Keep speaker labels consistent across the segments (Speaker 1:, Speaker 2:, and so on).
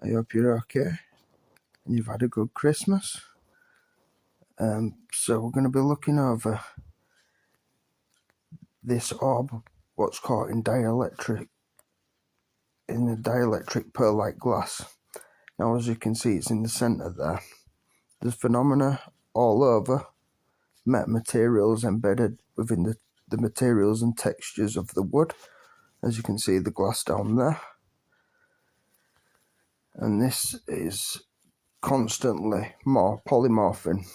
Speaker 1: I hope you're okay and you've had a good Christmas. So we're going to be looking over this orb, what's caught in the dielectric pearlite glass. Now, as you can see, it's in the centre there. There's phenomena all over, metamaterials embedded within the materials and textures of the wood. As you can see, the glass down there. And this is constantly more polymorphing.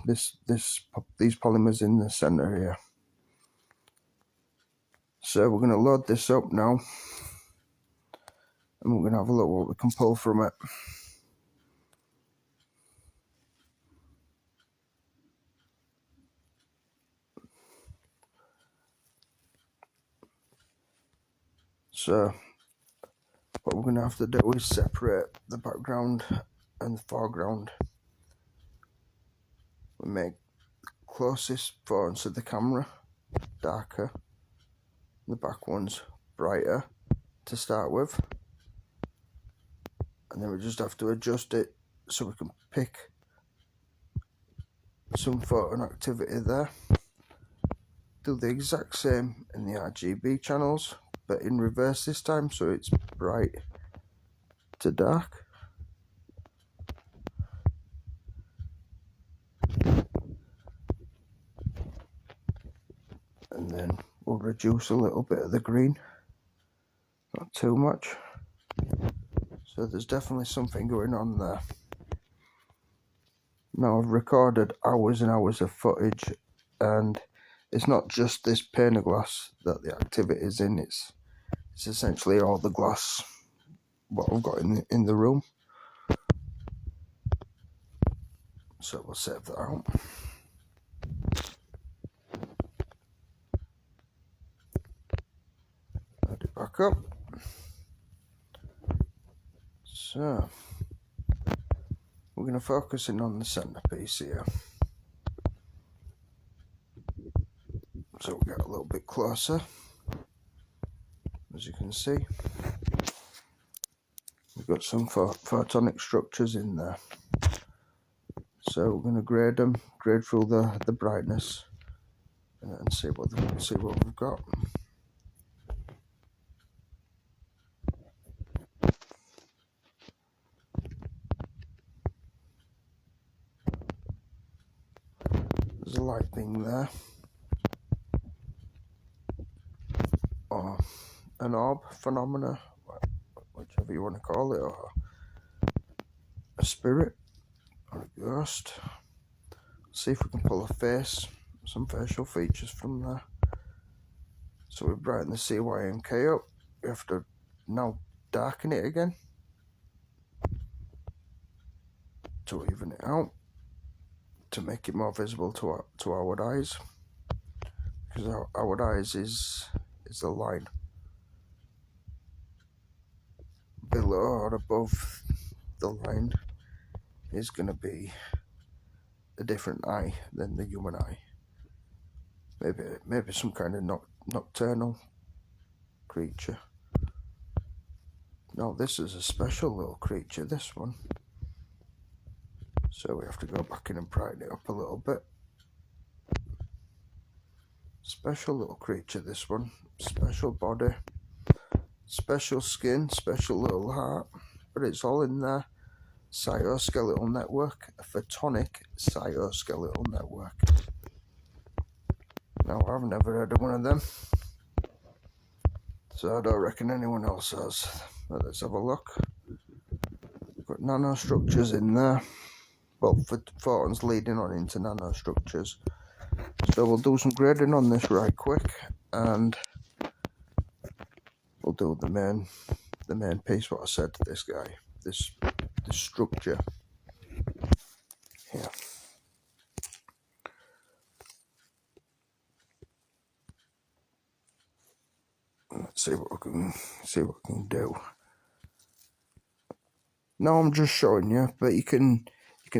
Speaker 1: These polymers in the centre here. So we're going to load this up now, and we're going to have a look what we can pull from it. So what we're going to have to do is separate the background and the foreground. We make closest phones to the camera darker, the back ones brighter to start with, and then we just have to adjust it so we can pick some photon activity there. Do the exact same in the RGB channels, but in reverse this time, so it's bright to dark. And then we'll reduce a little bit of the green, not too much. So there's definitely something going on there. Now, I've recorded hours and hours of footage, and it's not just this pane of glass that the activity is in, it's essentially all the glass what I've got in the room. So we'll save that out. Add it back up. So we're going to focus in on the centerpiece here. So we'll get a little bit closer. As you can see, we've got some photonic structures in there. So we're going to grade through the brightness, and see what we've got. There's a light being there, or an orb phenomena, whichever you want to call it, or a spirit, or a ghost. See if we can pull a face, some facial features from there. So we brighten the CYMK up. We have to now darken it again to even it out, to make it more visible to our eyes, because our eyes is the line below or above the line is going to be a different eye than the human eye. Maybe some kind of nocturnal creature. No, this is a special little creature, this one. So we have to go back in and brighten it up a little bit. Special little creature, this one. Special body, special skin, special little heart, but it's all in there. Cytoskeletal network, a photonic cytoskeletal network. Now, I've never heard of one of them, so I don't reckon anyone else has. But let's have a look. We've got nanostructures in there, well, photons leading on into nanostructures. So we'll do some grading on this right quick, and we'll do the main piece, what I said to this guy, this structure here. Let's see what we can do. Now I'm just showing you, but you can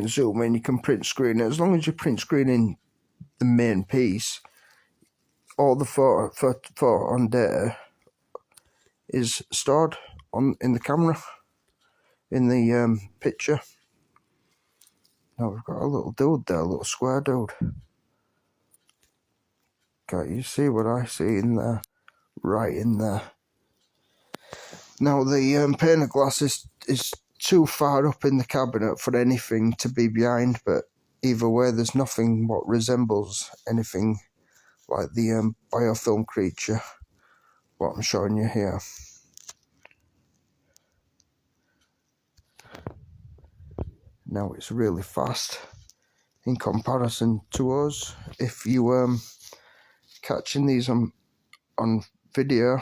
Speaker 1: zoom in, you can print screen it. As long as you print screening the main piece, all the photon data is stored in the camera. in the picture. Now we've got a little dude there, a little square dude. Can't you see what I see in there? Right in there. Now the pane of glass is too far up in the cabinet for anything to be behind, but either way there's nothing what resembles anything like the biofilm creature, what I'm showing you here. Now it's really fast in comparison to us. If you catching these on video,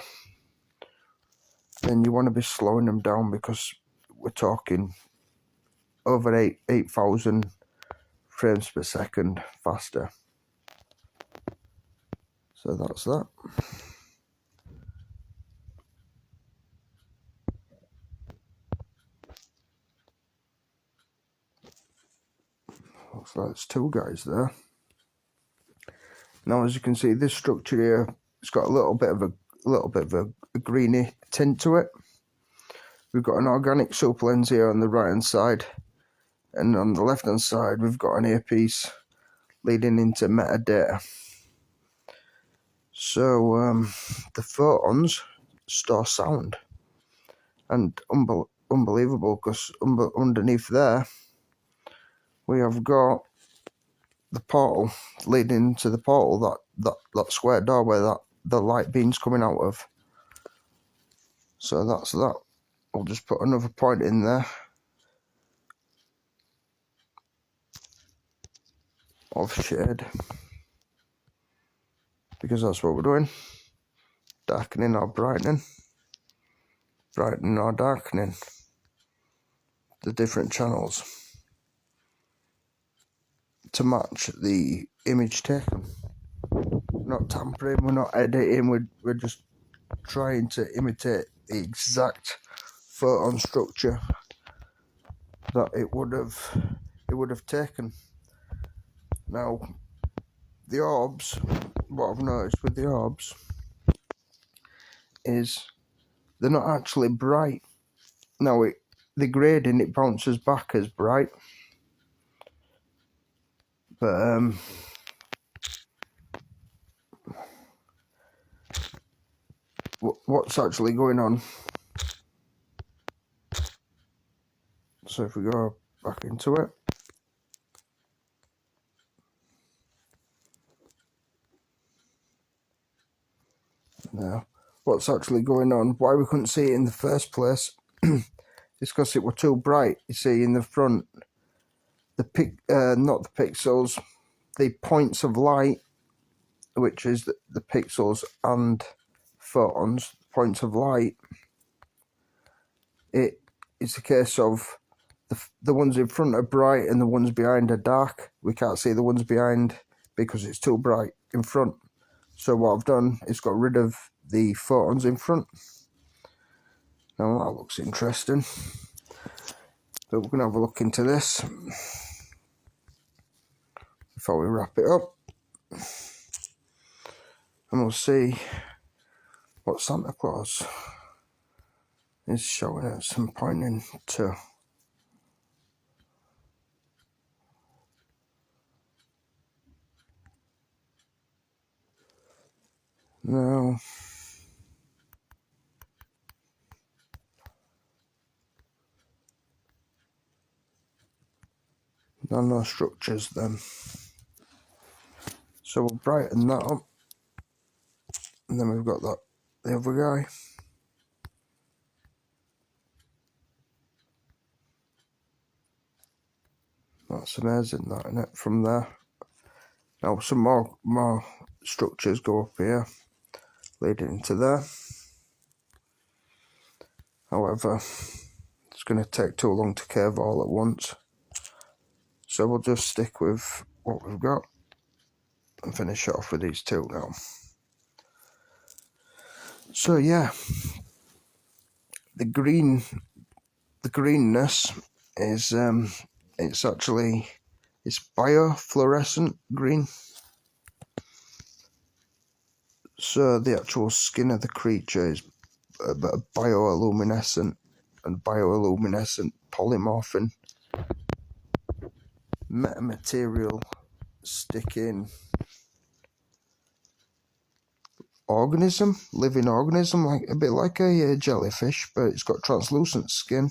Speaker 1: then you want to be slowing them down, because we're talking over 8,000 frames per second faster. So that's that. Looks like there's two guys there. Now, as you can see, this structure here, it's got a little bit of a greeny tint to it. We've got an organic super lens here on the right hand side, and on the left hand side we've got an earpiece leading into metadata. So the photons store sound, and unbelievable, because underneath there we have got the portal leading to the portal, that square door where the light beam's coming out of. So that's that. I'll just put another point in there of shade, because that's what we're doing. Darkening or brightening. Brightening or darkening the different channels to match the image taken. We're not tampering, we're not editing, we're just trying to imitate the exact photon structure that it would have taken. Now the orbs, what I've noticed with the orbs is they're not actually bright. Now the grading, it bounces back as bright, but what's actually going on? So if we go back into it, now what's actually going on, why we couldn't see it in the first place, is because it were too bright. You see in the front, not the pixels, the points of light, which is the pixels and photons, points of light, it's a case of the ones in front are bright and the ones behind are dark. We can't see the ones behind because it's too bright in front. So what I've done is got rid of the photons in front. Now that looks interesting. But we're going to have a look into this before we wrap it up. And we'll see what Santa Claus is showing us and pointing to. Now, nano structures then. So we'll brighten that up. And then we've got the other guy. That's amazing, that, isn't it? From there. Now some more structures go up here, leading into there. However, it's going to take too long to curve all at once. So we'll just stick with what we've got and finish it off with these two now. So yeah, the greenness is it's biofluorescent green. So the actual skin of the creature is bioluminescent and bioluminescent polymorphin metamaterial sticking organism, living organism, like a bit like a jellyfish, but it's got translucent skin.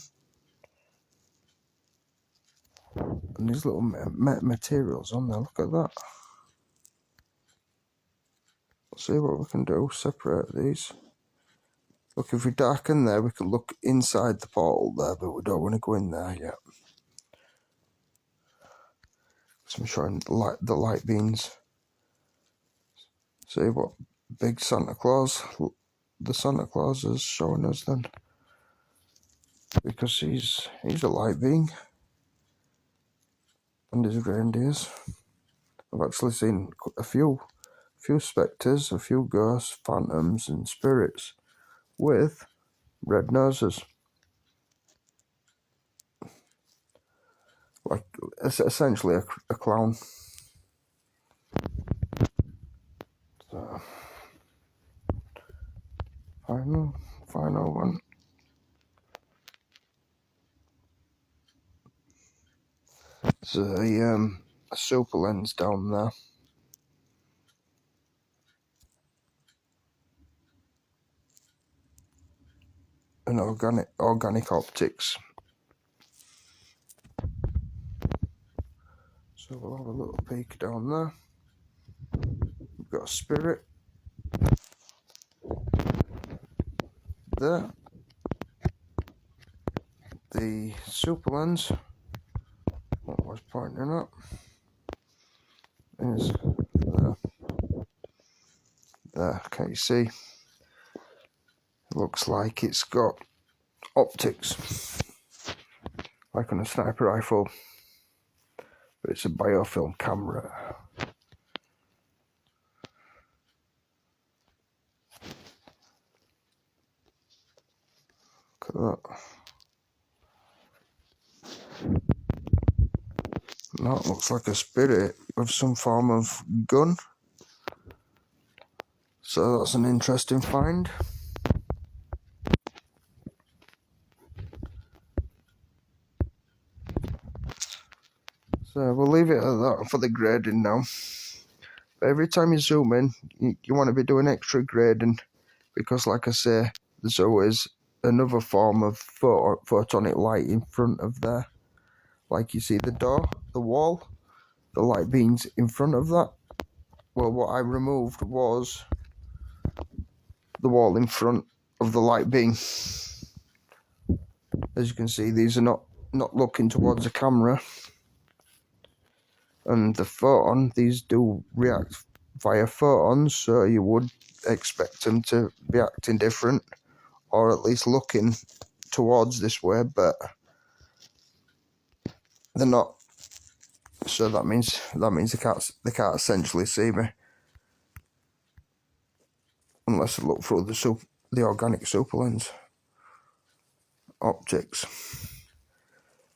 Speaker 1: And these little metamaterials on there, look at that. Let's see what we can do, separate these. Look, if we darken there, we can look inside the portal there, but we don't want to go in there yet. So I'm showing the light beams. See what big Santa Claus, the Santa Claus is showing us then. Because he's a light being. And his reindeers. I've actually seen a few spectres, a few ghosts, phantoms and spirits with red noses. Like, it's essentially a clown. So, final one. There's a super lens down there. And organic optics. So we'll have a little peek down there. We've got a spirit there. The super lens, what was pointing up, is there. There, can you see? It looks like it's got optics, like on a sniper rifle, but it's a biofilm camera. Look at that. That looks like a spirit with some form of gun. So that's an interesting find. So we'll leave it at that for the grading now. But every time you zoom in, you want to be doing extra grading, because like I say, there's always another form of photonic light in front of there. Like you see the door, the wall, the light beams in front of that. Well, what I removed was the wall in front of the light beam. As you can see, these are not looking towards the camera. And the photon, these do react via photons, so you would expect them to be acting different, or at least looking towards this way, but they're not. So that means they can't essentially see me unless I look through the organic super lens optics.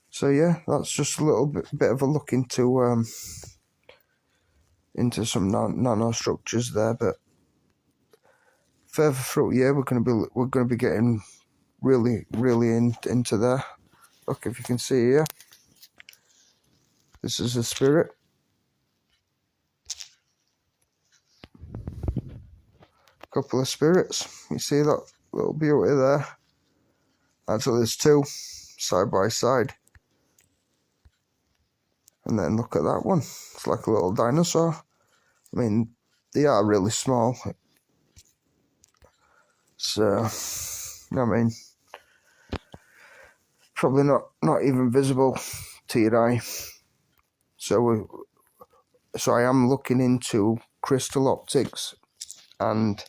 Speaker 1: So yeah, that's just a little bit of a look into some nanostructures there. But further through, yeah, we're gonna be getting really into there. Look, if you can see here, this is a spirit. Couple of spirits. You see that little beauty there? Actually, there's two side by side. And then look at that one. It's like a little dinosaur. I mean, they are really small. So, I mean, probably not even visible to your eye. So I am looking into crystal optics and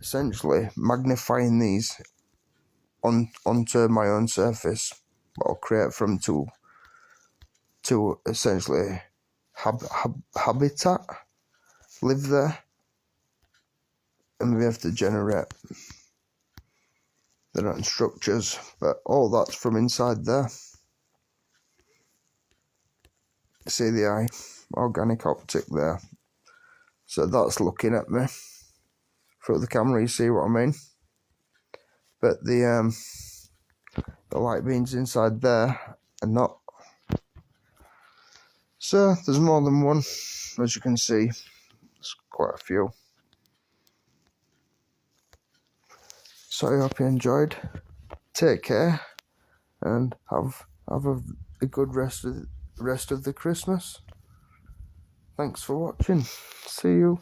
Speaker 1: essentially magnifying these onto my own surface. What I'll create from to essentially habitat, live there, and we have to generate their own structures. But all that's from inside there. See the eye, organic optic there. So that's looking at me through the camera. You see what I mean? But the the light beings inside there are not. So there's more than one, as you can see. There's quite a few. So I hope you enjoyed. Take care and have a good rest of the Christmas. Thanks for watching. See you.